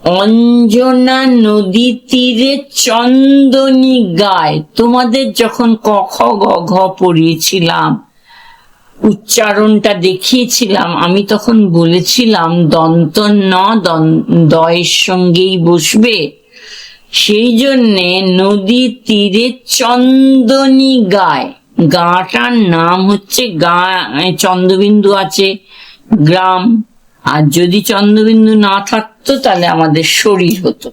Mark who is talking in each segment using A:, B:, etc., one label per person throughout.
A: অঞ্জনা নদী তীরে চন্দনী গায়। তোমাদের যখন ক খ গ ঘ পড়িয়েছিলাম, উচ্চারণটা দেখিয়েছিলাম, আমি তখন বলেছিলাম দন্ত ন দয়ের সঙ্গেই বসবে। সেই জন্যে নদী তীরে চন্দনী গায়। গাটার নাম হচ্ছে গা, চন্দ্রবিন্দু আছে গ্রাম, আর যদি চন্দ্রবিন্দু না থাকতো তাহলে আমাদের শরীর হতো।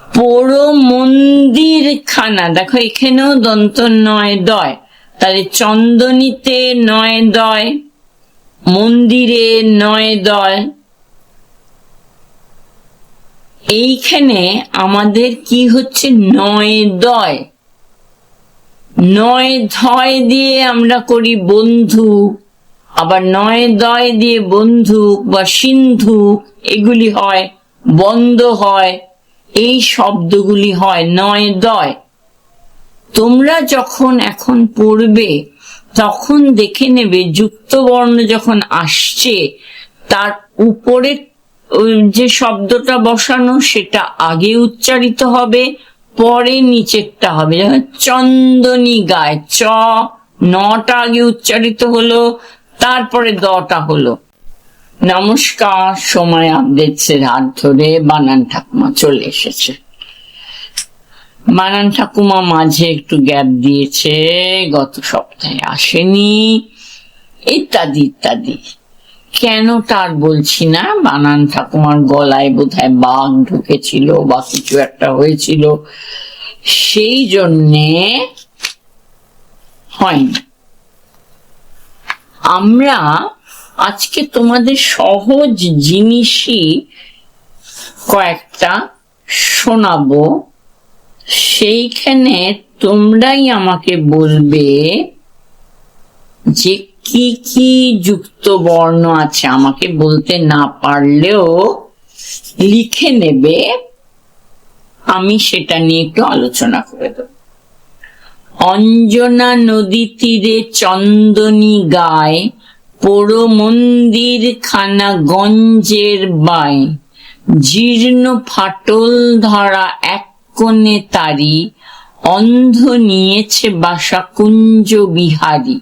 A: পোড়ো মন্দির খানা, দেখো এখানেও দন্ত নয় দয়, তাহলে চন্দনীতে নয় দয়, মন্দিরে নয় দয়। এইখানে আমাদের কি হচ্ছে নয় দয়। নয় ধয় দিয়ে আমরা করি বন্ধু, আবার নয় দয় দিয়ে বন্ধুক বা সিন্ধুক এগুলি হয়, বন্ধ হয়, এই শব্দগুলি হয় নয় দয়। তোমরা যখন এখন পড়বে তখন দেখে নেবে যুক্ত বর্ণ যখন আসছে তার উপরে যে শব্দটা বসানো সেটা আগে উচ্চারিত হবে, পরে নিচেরটা হবে। যেমন চন্দনী গায়, চ নটা আগে উচ্চারিত হলো, তারপরে দটা হলো। নমস্কার, সময় আপডেটসের হাত ধরে বানান ঠাকুমা চলে এসেছে। বানান ঠাকুমা মাঝে একটু গ্যাপ দিয়েছে, গত সপ্তাহে আসেনি, ইত্যাদি ইত্যাদি। কেন তার বলছি না, বানান ঠাকুমার গলায় বোধহয় বাঘ ঢুকেছিল বা কিছু একটা হয়েছিল, সেই জন্যে হয়নি। আমরা আজকে তোমাদের সহজ জিনিসই কয়েকটা শোনাবো, সেইখানে তোমরাই আমাকে বলবে যে কি কি যুক্ত বর্ণ আছে। আমাকে বলতে না পারলেও লিখে নেবে, আমি সেটা নিয়ে একটু আলোচনা করে দেব। অঞ্জনা নদী তীরে চন্দনী গায়, পোড়ো মন্দির খানা গঞ্জের বায়, জীর্ণ ফাটল ধরা এক কোণে তারি, অন্ধ নিয়েছে বাসা কুঞ্জ বিহারী।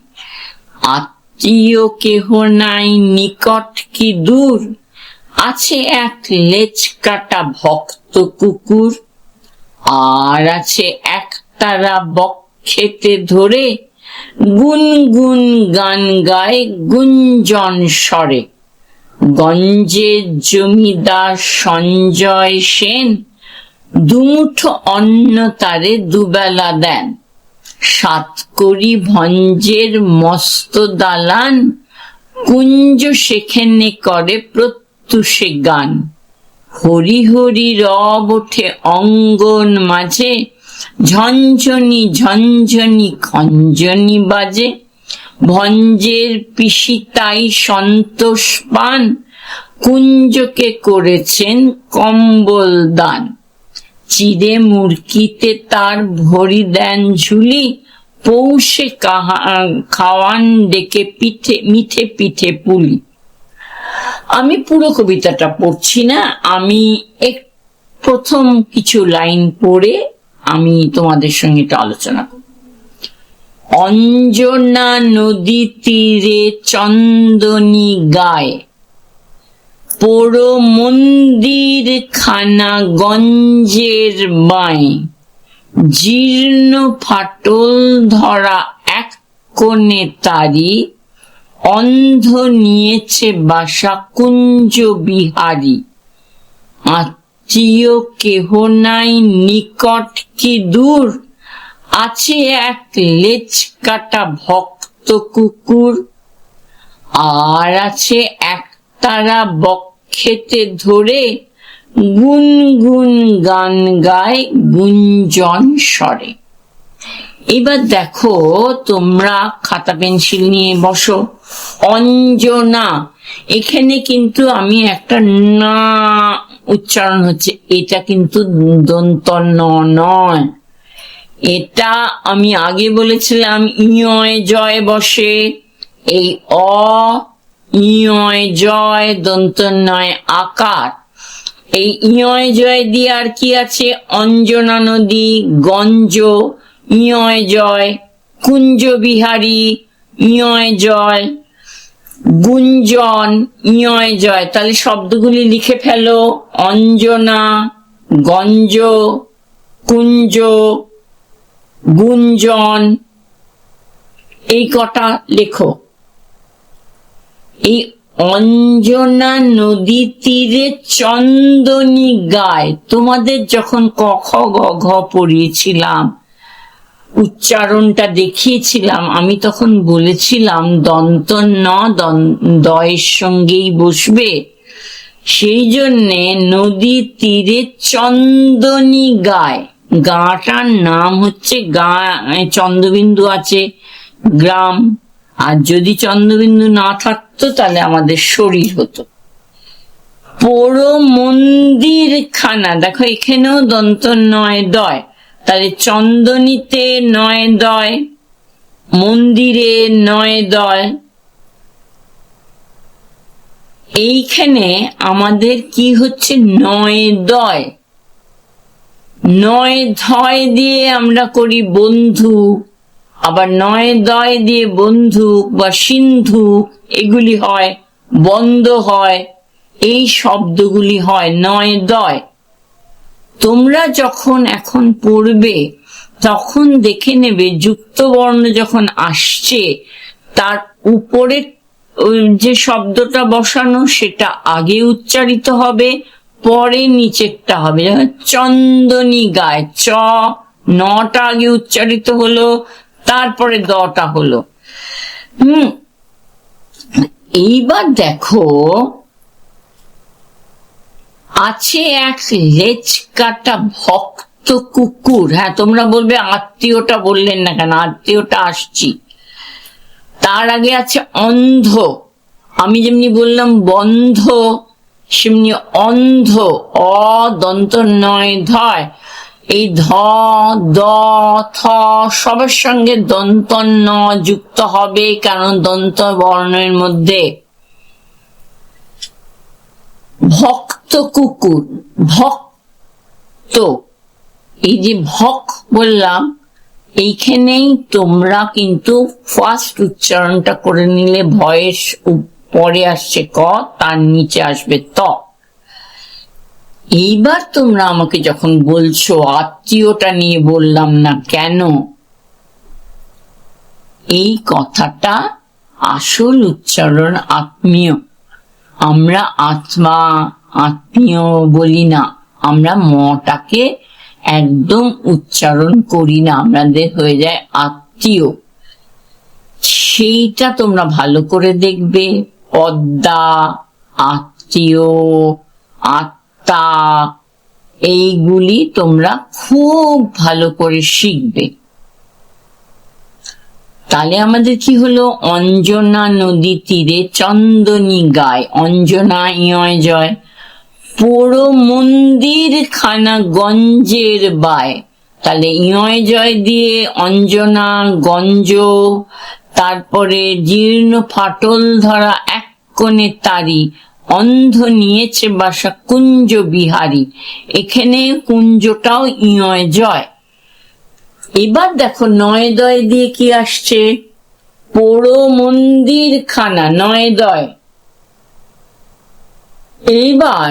A: আত্মীয় কেহ নাই নিকট কি দূর, আছে এক লেজ কাটা ভক্ত কুকুর। আর আছে এক তারা বক্ষেতে ধরে, গুন গুন গান গায় গুঞ্জন স্বরে। গঞ্জের জমিদার সঞ্জয় সেন, দুমুঠো অন্ন তারে দুবেলা দেন। সাতকড়ি ভঞ্জের মস্ত দালান, কুঞ্জ সেখানে করে প্রত্যুষে গান। হরি হরি রব ওঠে অঙ্গন মাঝে, ঝঞ্ঝনি ঝঞ্ঝনি খঞ্জনি বাজে। ভঞ্জের পিসি তাই সন্তোষ পান, কুঞ্জকে করেছেন কম্বল দান। চিরে মুরকিতে তার ভরি দেন ঝুলি, পৌষে খাওয়ান ডেকে পিঠে মিঠে পিঠে পুলি। আমি পুরো কবিতাটা পড়ছি না, আমি প্রথম কিছু লাইন পড়ে আমি তোমাদের সঙ্গে এটা আলোচনা করব। অঞ্জনা নদী তীরে চন্দনী গায়, পোড়ো মন্দির খানা গঞ্জের বায়, জীর্ণ ফাটল ধরা এক কোণে তারি, অন্ধ নিয়েছে বাসা কুঞ্জ বিহারী। আত্মীয় কেহ নাই নিকট কি দূর, আছে এক লেজ কাটা ভক্ত কুকুর। আর আছে এক তারা বক্ষেতে ধরে, গুন গুন গান গায় গুঞ্জন স্বরে। এবার দেখো, তোমরা খাতা পেন্সিল নিয়ে বসো। অঞ্জনা, এখানে কিন্তু আমি একটা না উচ্চারণ হচ্ছে, এটা কিন্তু দন্ত ন নয়। এটা আমি আগে বলেছিলাম ইয় জয় বসে, এই অ ইয় জয় দন্ত নয় আকার। এই ইয় জয় দিয়ে আর কি আছে? অঞ্জনা নদী, গঞ্জ, ইয় জয়, কুঞ্জ বিহারী, ইয় জয়, গুঞ্জন, ইয় জয়। তাহলে শব্দগুলি লিখে ফেলো। অঞ্জনা, গঞ্জ, কুঞ্জ, গুঞ্জন, এই কটা লেখো। এই অঞ্জনা নদী তীরে চন্দনী গায়, তোমাদের যখন ক খ গ ঘ পড়িয়েছিলাম, উচ্চারণটা দেখিয়েছিলাম, আমি তখন বলেছিলাম দন্ত ন দয়ের সঙ্গেই বসবে। সেই জন্যে নদী তীরে চন্দনী গায়, গাটার নাম হচ্ছে, গা চন্দ্রবিন্দু আছে, গ্রাম। আর যদি চন্দ্রবিন্দু না থাকতো তাহলে আমাদের শরীর হতো। পোড়ো মন্দির খানা, দেখো এখানেও দন্ত নয় দয়, তাহলে চন্দনীতে নয় দয়, মন্দিরে নয় দয়। এইখানে আমাদের কি হচ্ছে? নয় দয়। নয় ধয় দিয়ে আমরা করি বন্ধু, আবার নয় দয় দিয়ে বন্ধুক বা সিন্ধুক এগুলি হয়, বন্ধ হয়, এই শব্দগুলি হয় নয় দয়। তোমরা যখন এখন পড়বে তখন দেখে নেবে যুক্ত বর্ণ যখন আসছে তার উপরে যে শব্দটা বসানো সেটা আগে উচ্চারিত হবে, পরে নিচেরটা হবে। চন্দনী গায়, চ নটা আগে উচ্চারিত হলো, তারপরে দটা হলো। এইবার দেখো আছে এক লেজ কাটা ভক্ত কুকুর। হ্যাঁ, তোমরা বলবে আত্মীয়টা বললেন না কেন? আত্মীয়টা আসছি। তার আগে আছে অন্ধ, আমি যেমনি বললাম বন্ধ সেমনি অন্ধ, অ দন্ত নয় ধয়, এই ধ দ থ সবার সঙ্গে দন্ত ন যুক্ত হবে, কারণ দন্ত বর্ণের মধ্যে। ভক্ত কুকুর, ভক্ত, এই যে ভক বললাম, এইখানেই তোমরা কিন্তু ফার্স্ট উচ্চারণটা করে নিলে, ভয়েস পরে আসছে ক, তার নিচে আসবে ত। এইবার তোমরা আমাকে যখন বলছো আত্মীয়টা নিয়ে বললাম না কেন, এই কথাটা আসল উচ্চারণ আত্মীয়। আমরা আত্মা আত্মীয় বলি না, আমরা মটাকে একদম উচ্চারণ করি না, আমাদের হয়ে যায় আত্মীয়। সেইটা তোমরা ভালো করে দেখবে। পদ্মা, আত্মীয়, আত্মা, এইগুলি তোমরা খুব ভালো করে শিখবে। তাহলে আমাদের কি হলো? অঞ্জনা নদী তীরে চন্দনী গায়, অঞ্জনা ইয় জয়, পোড়ো মন্দির খানা গঞ্জের বায়, তাহলে ইয় জয় দিয়ে অঞ্জনা, গঞ্জ, তারপরে জীর্ণ ফাটল ধরা এক কোণে তারি, অন্ধ নিয়েছে বাসা কুঞ্জ বিহারী, এখানে কুঞ্জটাও ইয় জয়। এবার দেখো নয় দয় দিয়ে কি আসছে? পোড়ো মন্দির খানা, নয় দয়। এইবার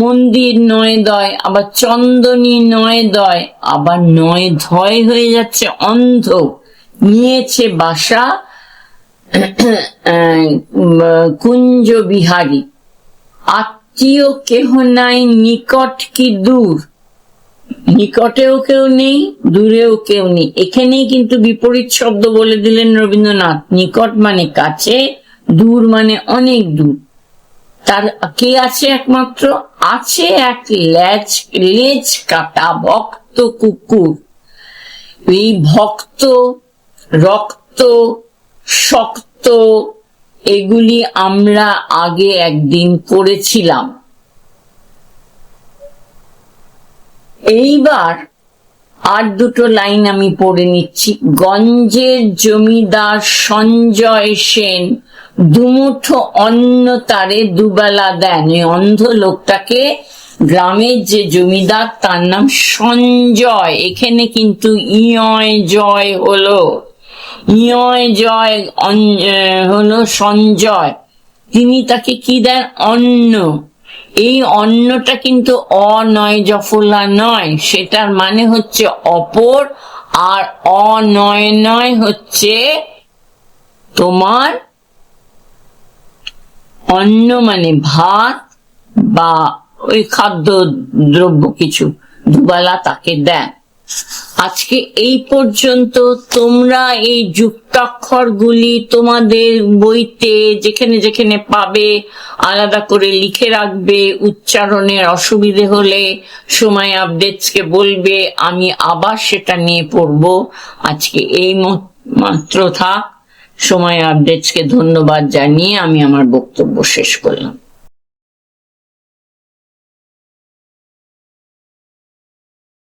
A: মন্দির নয় দয়, আবার চন্দনী নয় দয়, আবার নয় ধয় হয়ে যাচ্ছে অন্ধ, নিয়েছে বাসা কুঞ্জ বিহারী। আত্মীয় কেহ নাই, নিকট কি দূর, নিকটেও কেউ নেই, দূরেও কেউ নেই। এখানেই কিন্তু বিপরীত শব্দ বলে দিলেন রবীন্দ্রনাথ। নিকট মানে কাছে, দূর মানে অনেক দূর। তার কে আছে? একমাত্র আছে এক লেজ কাটা ভক্ত কুকুর। এই ভক্ত, রক্ত, শক্ত এগুলি আমরা আগে একদিন পড়েছিলাম। এইবার আর দুটো লাইন আমি পড়ে নিচ্ছি। গঞ্জের জমিদার সঞ্জয় সেন দুমুঠো অন্ন তারে দুবেলা দেন। ওই অন্ধ লোকটাকে গ্রামের যে জমিদার, তার নাম সঞ্জয়। এখানে কিন্তু ইয় জয় হলো, ইয় জয় হলো সঞ্জয়। তিনি তাকে কি দেন? অন্ন। এই অন্নটা কিন্তু অনয় জফলা নয়, সেটার মানে হচ্ছে অপর, আর অনয় নয় হচ্ছে তোমার অন্ন মানে ভাত বা ওই খাদ্য দ্রব্য কিছু, দুবেলা তাকে দেন। আজকে এই পর্যন্ত। তোমরা এই যুক্তাক্ষরগুলি তোমাদের বইতে যেখানে যেখানে পাবে আলাদা করে লিখে রাখবে। উচ্চারণের অসুবিধে হলে সময় আপডেটসকে বলবে, আমি আবার সেটা নিয়ে পড়বো। আজকে এই মাত্র থাক। সময় আপডেটসকে ধন্যবাদ জানিয়ে আমি আমার বক্তব্য শেষ করলাম।